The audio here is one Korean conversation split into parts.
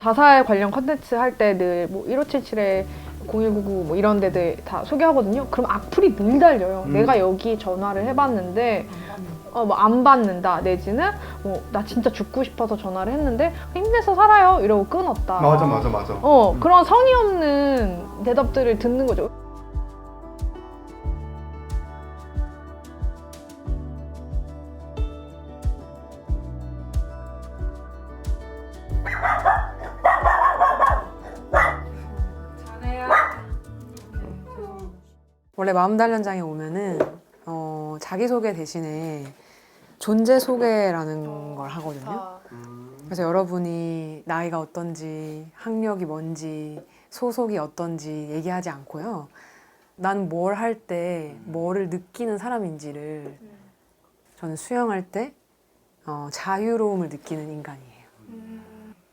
자살 관련 컨텐츠 할 때 늘 뭐 1577에 0199 뭐 이런 데들 다 소개하거든요. 그럼 악플이 늘 달려요. 내가 여기 전화를 해봤는데 뭐 안 받는다 내지는 뭐 나 진짜 죽고 싶어서 전화를 했는데 힘내서 살아요 이러고 끊었다. 맞아. 그런 성의 없는 대답들을 듣는 거죠. 원래 마음단련장에 오면은 자기소개 대신에 존재소개라는 걸 하거든요. 그래서 여러분이 나이가 어떤지, 학력이 뭔지, 소속이 어떤지 얘기하지 않고요. 난 뭘 할 때 뭐를 느끼는 사람인지를 저는 수영할 때 자유로움을 느끼는 인간이에요.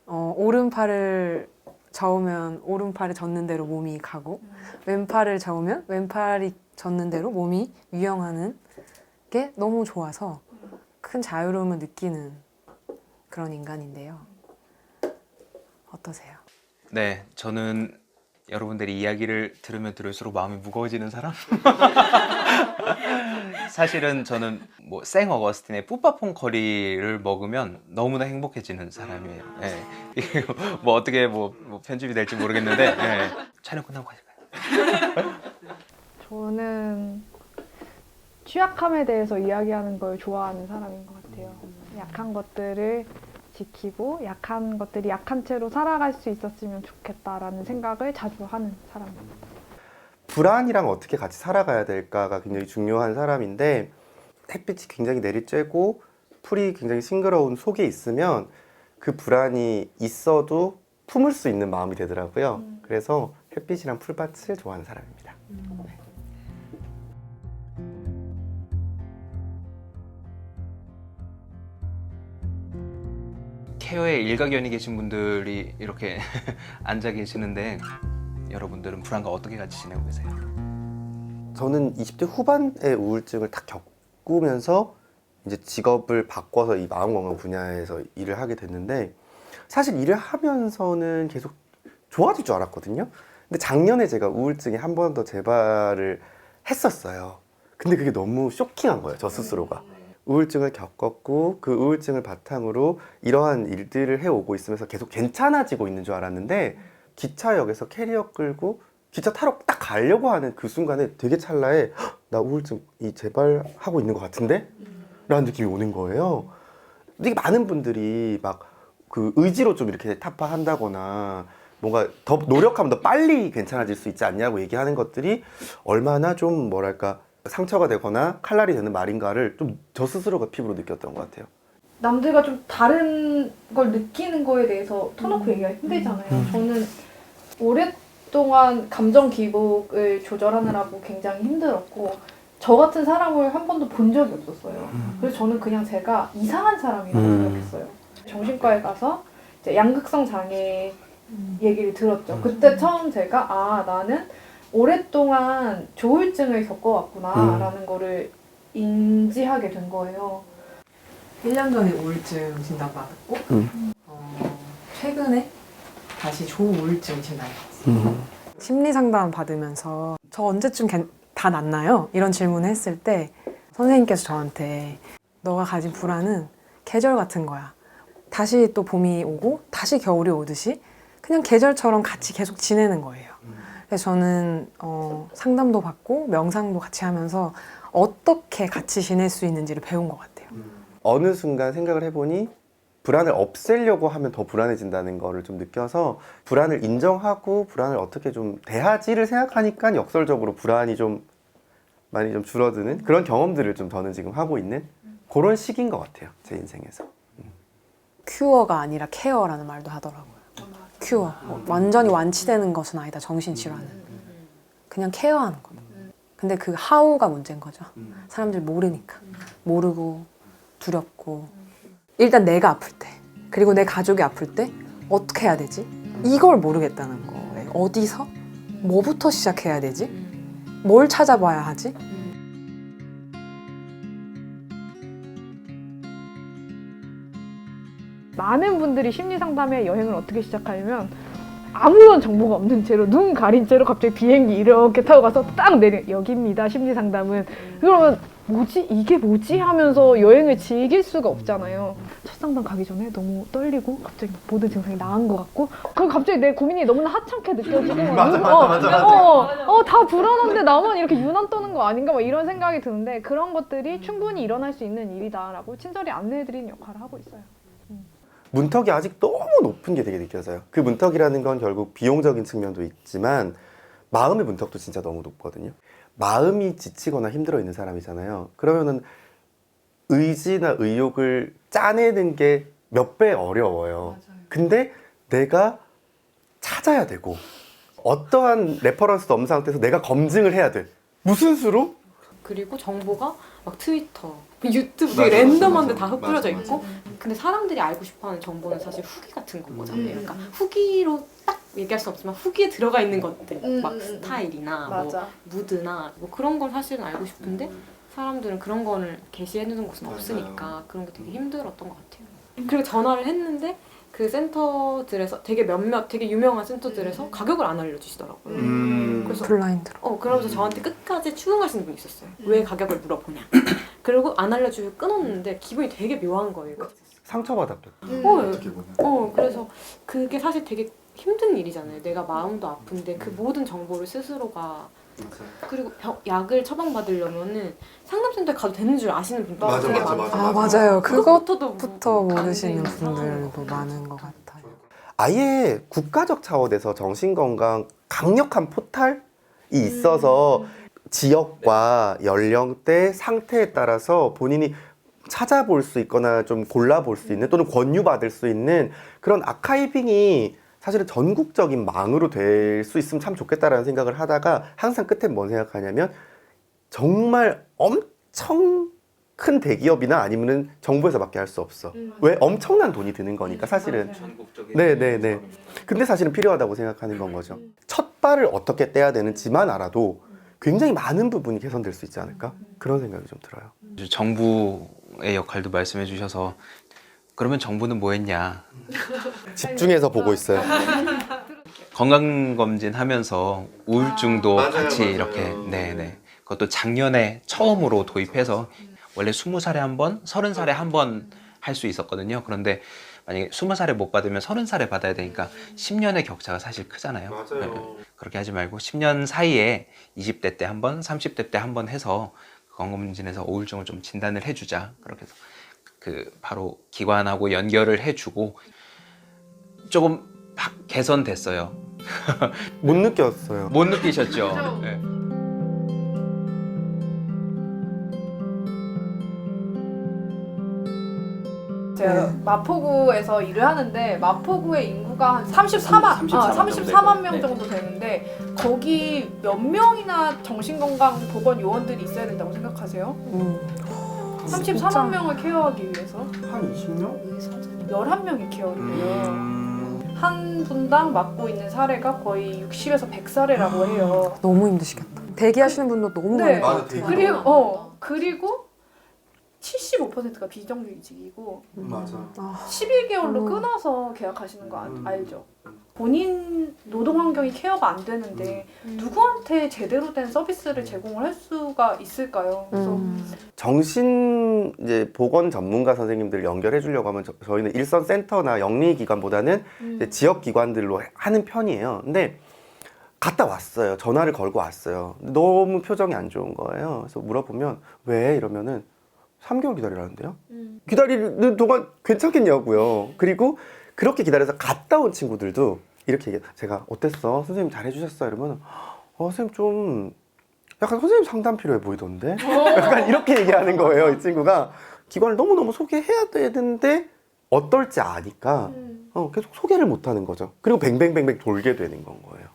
오른팔을 저으면 오른팔을 젓는 대로 몸이 가고 왼팔을 저으면 왼팔이 젓는 대로 몸이 유영하는 게 너무 좋아서 큰 자유로움을 느끼는 그런 인간인데요. 어떠세요? 네, 저는 여러분들이 이야기를 들으면 들을수록 마음이 무거워지는 사람? 사실은 저는 뭐 생 어거스틴의 뿌빠퐁 커리를 먹으면 너무나 행복해지는 사람이에요. 네. 뭐 어떻게 뭐 편집이 될지 모르겠는데 네. 촬영 끝나고 가실까요? 저는 취약함에 대해서 이야기하는 걸 좋아하는 사람인 것 같아요. 약한 것들을 지키고 약한 것들이 약한 채로 살아갈 수 있었으면 좋겠다라는 생각을 자주 하는 사람입니다. 불안이랑 어떻게 같이 살아가야 될까가 굉장히 중요한 사람인데 햇빛이 굉장히 내리쬐고 풀이 굉장히 싱그러운 속에 있으면 그 불안이 있어도 품을 수 있는 마음이 되더라고요. 그래서 햇빛이랑 풀밭을 좋아하는 사람입니다. 네. 케어에 일가견이 계신 분들이 이렇게 앉아 계시는데 여러분들은 불안과 어떻게 같이 지내고 계세요? 저는 20대 후반의 우울증을 딱 겪으면서 이제 직업을 바꿔서 이 마음건강 분야에서 일을 하게 됐는데 사실 일을 하면서는 계속 좋아질 줄 알았거든요. 근데 작년에 제가 우울증이 한 번 더 재발을 했었어요. 근데 그게 너무 쇼킹한 거예요, 저 스스로가. 우울증을 겪었고 그 우울증을 바탕으로 이러한 일들을 해오고 있으면서 계속 괜찮아지고 있는 줄 알았는데 기차역에서 캐리어 끌고 기차 타러 딱 가려고 하는 그 순간에 되게 찰나에 나 우울증이 재발하고 있는 것 같은데? 라는 느낌이 오는 거예요. 되게 많은 분들이 막 그 의지로 좀 이렇게 타파한다거나 뭔가 더 노력하면 더 빨리 괜찮아질 수 있지 않냐고 얘기하는 것들이 얼마나 좀 뭐랄까 상처가 되거나 칼날이 되는 말인가를 좀 저 스스로가 피부로 느꼈던 것 같아요. 남들과 좀 다른 걸 느끼는 거에 대해서 터놓고 얘기가 힘들잖아요. 저는 오랫동안 감정 기복을 조절하느라고 굉장히 힘들었고 저 같은 사람을 한 번도 본 적이 없었어요. 그래서 저는 그냥 제가 이상한 사람이라고 생각했어요. 정신과에 가서 이제 양극성 장애 얘기를 들었죠. 그때 처음 제가 나는 오랫동안 조울증을 겪어왔구나 라는 거를 인지하게 된 거예요. 1년 전에 우울증 진단받았고 최근에 다시 조우울증 진단받았어요. 심리상담 받으면서 저 언제쯤 다 낫나요? 이런 질문을 했을 때 선생님께서 저한테 너가 가진 불안은 계절 같은 거야. 다시 또 봄이 오고 다시 겨울이 오듯이 그냥 계절처럼 같이 계속 지내는 거예요. 그래서 저는 상담도 받고 명상도 같이 하면서 어떻게 같이 지낼 수 있는지를 배운 것 같아요. 어느 순간 생각을 해보니 불안을 없애려고 하면 더 불안해진다는 거를 좀 느껴서 불안을 인정하고 불안을 어떻게 좀 대하지를 생각하니까 역설적으로 불안이 좀 많이 좀 줄어드는 그런 경험들을 좀 저는 지금 하고 있는 그런 시기인 것 같아요, 제 인생에서. 큐어가 아니라 케어라는 말도 하더라고요. 큐어. 완전히 완치되는 것은 아니다, 정신질환은. 그냥 케어하는 거다. 근데 그 하우가 문제인 거죠. 사람들이 모르니까. 모르고 두렵고. 일단 내가 아플 때, 그리고 내 가족이 아플 때 어떻게 해야 되지? 이걸 모르겠다는 거예요. 어디서? 뭐부터 시작해야 되지? 뭘 찾아봐야 하지? 많은 분들이 심리 상담에 여행을 어떻게 시작하냐면 아무런 정보가 없는 채로 눈 가린 채로 갑자기 비행기 이렇게 타고 가서 딱 여기입니다 심리 상담은. 그러면 뭐지? 이게 뭐지? 하면서 여행을 즐길 수가 없잖아요. 첫 상담 가기 전에 너무 떨리고 갑자기 모든 증상이 나은 것 같고 그리고 갑자기 내 고민이 너무나 하찮게 느껴지고 맞아. 다 불안한데 나만 이렇게 유난 떠는 거 아닌가 막 이런 생각이 드는데 그런 것들이 충분히 일어날 수 있는 일이다라고 친절히 안내해드리는 역할을 하고 있어요. 문턱이 아직 너무 높은 게 되게 느껴져요. 그 문턱이라는 건 결국 비용적인 측면도 있지만 마음의 문턱도 진짜 너무 높거든요. 마음이 지치거나 힘들어 있는 사람이잖아요. 그러면은 의지나 의욕을 짜내는 게 몇 배 어려워요. 근데 내가 찾아야 되고 어떠한 레퍼런스도 없는 상태에서 내가 검증을 해야 돼. 무슨 수로? 그리고 정보가 막 트위터, 유튜브 되게 랜덤한데 다 흩뿌려져 있고 근데 사람들이 알고 싶어하는 정보는 사실 후기 같은 거거든요. 그러니까 후기로 딱 얘기할 수 없지만 후기에 들어가 있는 것들 막 스타일이나 뭐 무드나 뭐 그런 걸 사실은 알고 싶은데 사람들은 그런 거를 게시해주는 곳은 없으니까 그런 게 되게 힘들었던 것 같아요. 그리고 전화를 했는데 그 센터들에서 되게 몇몇 되게 유명한 센터들에서 가격을 안 알려주시더라고요. 그래서 블라인드로. 그러면서 저한테 끝까지 추궁하시는 분이 있었어요. 왜 가격을 물어보냐. 그리고 안 알려주고 끊었는데 기분이 되게 묘한 거예요. 상처받았겠다. 어떻게 보면. 그래서 그게 사실 되게 힘든 일이잖아요. 내가 마음도 아픈데 그 모든 정보를 스스로가 그리고 약을 처방받으려면은 상담센터에 가도 되는 줄 아시는 분도 되게 많아요. 아 맞아요. 그것부터도 그것부터 모르시는 안 되는 분들도 많은 것 같아요. 아예 국가적 차원에서 정신건강 강력한 포탈이 있어서 지역과 연령대, 상태에 따라서 본인이 찾아볼 수 있거나 좀 골라볼 수 있는 또는 권유받을 수 있는 그런 아카이빙이 사실은 전국적인 망으로 될 수 있으면 참 좋겠다라는 생각을 하다가 항상 끝에 뭔 생각하냐면 정말 엄청 큰 대기업이나 아니면은 정부에서밖에 할 수 없어. 왜? 엄청난 돈이 드는 거니까 사실은. 네네네. 근데 사실은 필요하다고 생각하는 건 거죠. 첫 발을 어떻게 떼야 되는지만 알아도 굉장히 많은 부분이 개선될 수 있지 않을까? 그런 생각이 좀 들어요. 정부의 역할도 말씀해 주셔서 그러면 정부는 뭐 했냐. 집중해서 보고 있어요. 건강검진 하면서 우울증도 같이 이렇게 네네. 그것도 작년에 처음으로 도입해서 원래 20살에 한 번, 30살에 한 번 할 수 있었거든요. 그런데 만약에 20살에 못 받으면 30살에 받아야 되니까 10년의 격차가 사실 크잖아요. 맞아요. 그렇게 하지 말고 10년 사이에 20대 때 한 번, 30대 때 한 번 해서 건강검진에서 우울증을 좀 진단을 해주자. 그렇게 해서 그 바로 기관하고 연결을 해주고 조금 개선됐어요. 못 느꼈어요. 못 느끼셨죠? 네. 제가 마포구에서 일을 하는데 마포구의 인구가 한 34만 명 정도 되는데 거기 몇 명이나 정신건강보건 요원들이 있어야 된다고 생각하세요? 34만 명을 케어하기 위해서 한 20명? 11명이 케어를 해요. 한 분당 맡고 있는 사례가 거의 60에서 100사례라고 해요. 너무 힘드시겠다. 대기하시는 분도 너무 네. 많을 것 같아요. 그리고 75%가 비정규직이고 맞아. 11개월로 끊어서 계약하시는 거 알죠? 본인 노동 환경이 케어가 안 되는데 누구한테 제대로 된 서비스를 제공을 할 수가 있을까요? 그래서 정신 이제 보건 전문가 선생님들 연결해 주려고 하면 저희는 일선 센터나 영리 기관보다는 이제 지역 기관들로 하는 편이에요. 근데 갔다 왔어요. 전화를 걸고 왔어요. 너무 표정이 안 좋은 거예요. 그래서 물어보면 왜 이러면은 3개월 기다리라는데요? 기다리는 동안 괜찮겠냐고요. 그리고 그렇게 기다려서 갔다 온 친구들도 이렇게 얘기해요. 제가 어땠어? 선생님 잘해주셨어요? 이러면 선생님 좀 약간 선생님 상담 필요해 보이던데? 약간 이렇게 얘기하는 거예요. 이 친구가 기관을 너무너무 소개해야 되는데 어떨지 아니까 계속 소개를 못하는 거죠. 그리고 뱅뱅뱅뱅 돌게 되는 건 거예요.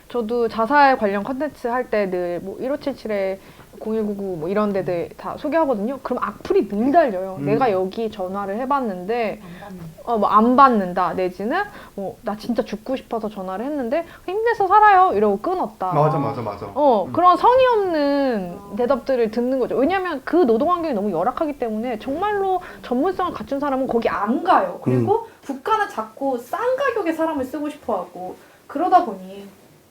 저도 자살 관련 컨텐츠 할 때 늘 뭐 1577에 0199 뭐 이런 데들 다 소개하거든요. 그럼 악플이 늘 달려요. 내가 여기 전화를 해봤는데 뭐 안 받는다 내지는 뭐 나 진짜 죽고 싶어서 전화를 했는데 힘내서 살아요 이러고 끊었다. 맞아. 그런 성의 없는 대답들을 듣는 거죠. 왜냐하면 그 노동 환경이 너무 열악하기 때문에 정말로 전문성을 갖춘 사람은 거기 안 가요. 그리고 국가는 자꾸 싼 가격에 사람을 쓰고 싶어하고 그러다 보니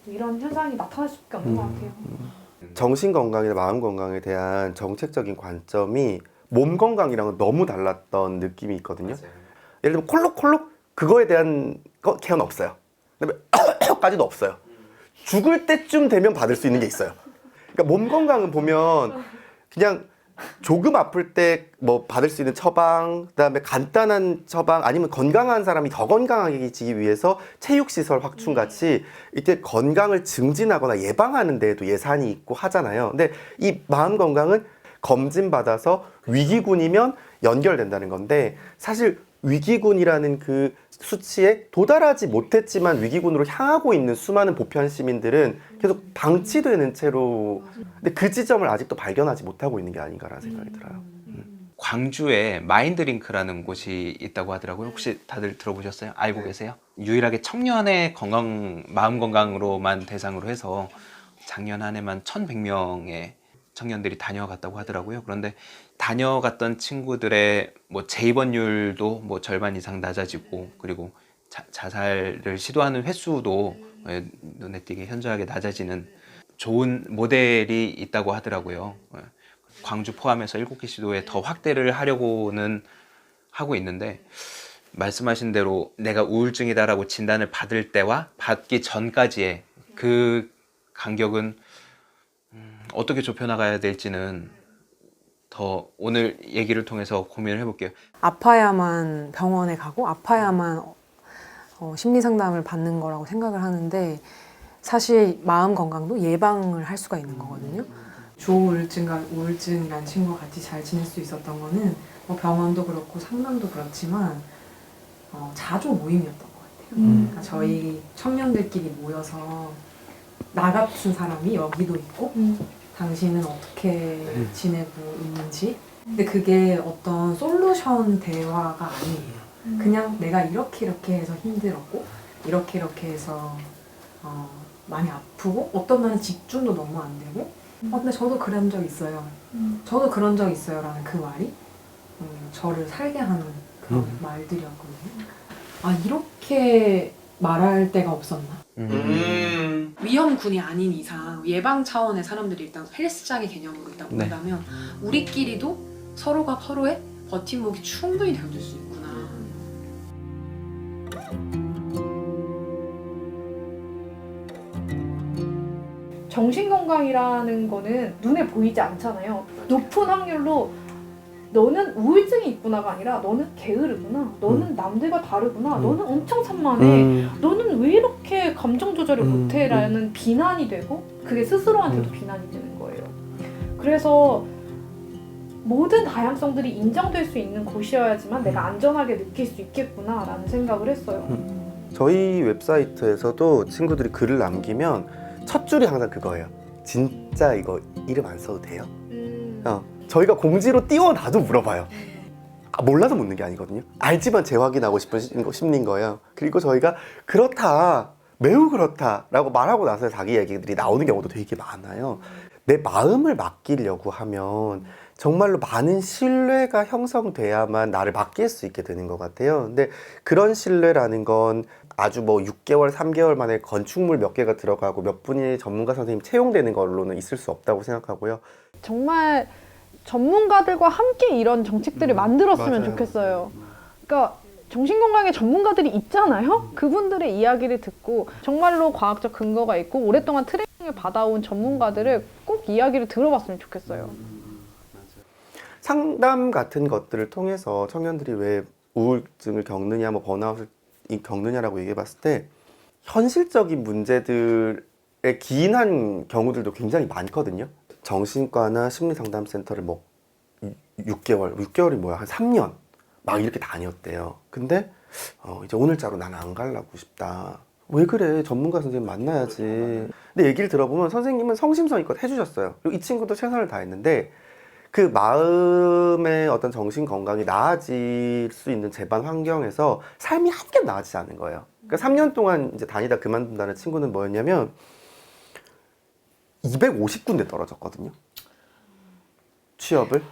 이런 현상이 나타날 수밖에 없는 것 같아요. 정신 건강이나 마음 건강에 대한 정책적인 관점이 몸 건강이랑은 너무 달랐던 느낌이 있거든요. 예를 들면 콜록콜록 그거에 대한 케어는 없어요. 그다음에 까지도 없어요. 죽을 때쯤 되면 받을 수 있는 게 있어요. 그러니까 몸 건강은 보면 그냥 조금 아플 때 뭐 받을 수 있는 처방, 그다음에 간단한 처방, 아니면 건강한 사람이 더 건강해지기 위해서 체육시설 확충 같이 이때 건강을 증진하거나 예방하는 데에도 예산이 있고 하잖아요. 근데 이 마음 건강은 검진 받아서 위기군이면 연결된다는 건데, 사실 위기군이라는 그 수치에 도달하지 못했지만 위기군으로 향하고 있는 수많은 보편 시민들은 계속 방치되는 채로, 근데 그 지점을 아직도 발견하지 못하고 있는 게 아닌가라는 생각이 들어요. 광주에 마인드링크라는 곳이 있다고 하더라고요. 혹시 다들 들어보셨어요? 알고 계세요? 유일하게 청년의 건강, 마음 건강으로만 대상으로 해서 작년 한 해만 1,100명의 청년들이 다녀갔다고 하더라고요. 그런데 다녀갔던 친구들의 뭐 재입원율도 뭐 절반 이상 낮아지고, 그리고 자살을 시도하는 횟수도 눈에 띄게 현저하게 낮아지는 좋은 모델이 있다고 하더라고요. 광주 포함해서 7개 시도에 더 확대를 하려고는 하고 있는데, 말씀하신 대로 내가 우울증이다라고 진단을 받을 때와 받기 전까지의 그 간격은 어떻게 좁혀나가야 될지는 더 오늘 얘기를 통해서 고민을 해볼게요. 아파야만 병원에 가고 아파야만 심리 상담을 받는 거라고 생각을 하는데, 사실 마음 건강도 예방을 할 수가 있는 거거든요. 조우울증과 우울증이라는 친구가 같이 잘 지낼 수 있었던 거는 뭐 병원도 그렇고 상담도 그렇지만 자조 모임이었던 것 같아요. 그러니까 저희 청년들끼리 모여서 나 같은 사람이 여기도 있고 당신은 어떻게 지내고 있는지, 근데 그게 어떤 솔루션 대화가 아니에요. 그냥 내가 이렇게 해서 힘들었고 이렇게 해서 많이 아프고 어떤 날은 집중도 너무 안 되고 근데 저도 그런 적 있어요. 저도 그런 적 있어요 라는 그 말이 저를 살게 하는 그런 말들이었거든요. 아, 이렇게 말할 때가 없었나? 위험군이 아닌 이상 예방 차원의 사람들이 일단 헬스장의 개념으로 일단 네. 본다면 우리끼리도 서로가 서로의 버팀목이 충분히 되어줄 수 있구나. 정신건강이라는 거는 눈에 보이지 않잖아요. 높은 확률로 너는 우울증이 있구나가 아니라 너는 게으르구나, 너는 남들과 다르구나, 너는 엄청 산만해, 너는 왜 이렇게 감정 조절을 못해? 라는 비난이 되고, 그게 스스로한테도 비난이 되는 거예요. 그래서 모든 다양성들이 인정될 수 있는 곳이어야지만 내가 안전하게 느낄 수 있겠구나 라는 생각을 했어요. 저희 웹사이트에서도 친구들이 글을 남기면 첫 줄이 항상 그거예요. 진짜 이거 이름 안 써도 돼요? 저희가 공지로 띄워놔도 물어봐요. 몰라서 묻는 게 아니거든요. 알지만 재확인하고 싶은 심리인 거예요. 그리고 저희가 그렇다, 매우 그렇다 라고 말하고 나서 자기 얘기들이 나오는 경우도 되게 많아요. 내 마음을 맡기려고 하면 정말로 많은 신뢰가 형성돼야만 나를 맡길 수 있게 되는 것 같아요. 근데 그런 신뢰라는 건 아주 뭐 6개월, 3개월 만에 건축물 몇 개가 들어가고 몇 분이 전문가 선생님 채용되는 걸로는 있을 수 없다고 생각하고요. 정말 전문가들과 함께 이런 정책들을 만들었으면 맞아요. 좋겠어요. 그러니까 정신건강에 전문가들이 있잖아요. 그분들의 이야기를 듣고 정말로 과학적 근거가 있고 오랫동안 트레이닝을 받아온 전문가들을 꼭 이야기를 들어봤으면 좋겠어요. 상담 같은 것들을 통해서 청년들이 왜 우울증을 겪느냐, 뭐 번아웃을 겪느냐라고 얘기해 봤을 때 현실적인 문제들에 기인한 경우들도 굉장히 많거든요. 정신과나 심리상담센터를 뭐 6개월이 뭐야, 한 3년 막 이렇게 다녔대요. 근데 이제 오늘자로 난 안 가려고 싶다. 왜 그래? 전문가 선생님 만나야지. 근데 얘기를 들어보면 선생님은 성심성의껏 해주셨어요. 그리고 이 친구도 최선을 다했는데 그 마음의 어떤 정신 건강이 나아질 수 있는 재반 환경에서 삶이 한 개 나아지지 않은 거예요. 그러니까 3년 동안 이제 다니다 그만둔다는 친구는 뭐였냐면 250군데 떨어졌거든요. 취업을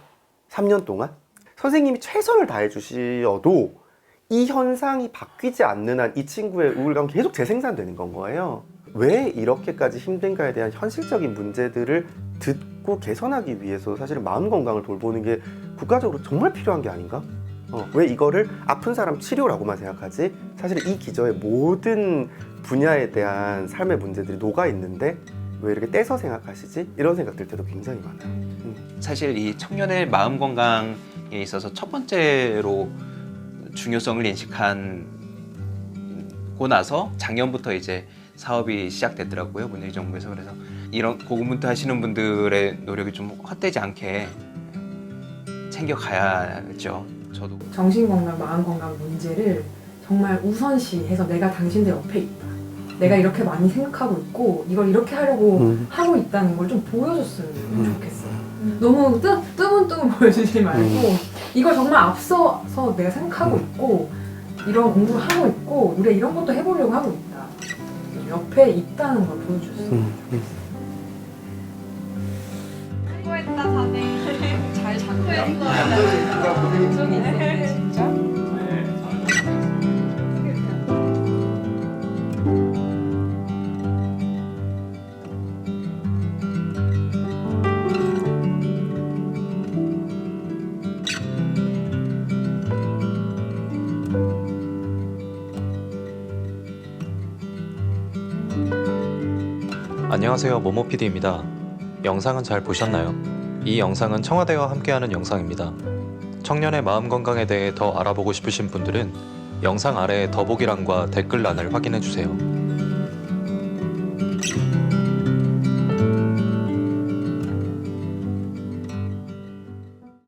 3년 동안. 선생님이 최선을 다해 주시어도 이 현상이 바뀌지 않는 한 이 친구의 우울감은 계속 재생산되는 건 거예요. 왜 이렇게까지 힘든가에 대한 현실적인 문제들을 듣고 개선하기 위해서 사실은 마음 건강을 돌보는 게 국가적으로 정말 필요한 게 아닌가? 왜 이거를 아픈 사람 치료라고만 생각하지? 사실 이 기저에 모든 분야에 대한 삶의 문제들이 녹아 있는데 왜 이렇게 떼서 생각하시지? 이런 생각 들 때도 굉장히 많아요. 사실 이 청년의 마음 건강에 있어서 첫 번째로 중요성을 인식하고 나서 작년부터 이제 사업이 시작됐더라고요, 문재인 정부에서. 그래서 이런 고군분투하시는 분들의 노력이 좀 헛되지 않게 챙겨가야죠. 저도 정신건강, 마음건강 문제를 정말 우선시해서 내가 당신들 옆에 있다. 내가 이렇게 많이 생각하고 있고 이걸 이렇게 하려고 하고 있다는 걸 좀 보여줬으면 좋겠어요. 너무 뜨문뜨문 보여주지 말고 이걸 정말 앞서서 내가 생각하고 있고 이런 공부를 하고 있고 우리가 이런 것도 해보려고 하고 있다. 옆에 있다는 걸 보여줬으면 좋겠어요. 참고했다 자네. 잘 참고했어. 고생했네 진짜. 안녕하세요, 모모PD입니다. 영상은 잘 보셨나요? 이 영상은 청와대와 함께하는 영상입니다. 청년의 마음 건강에 대해 더 알아보고 싶으신 분들은 영상 아래 더보기란과 댓글란을 확인해주세요.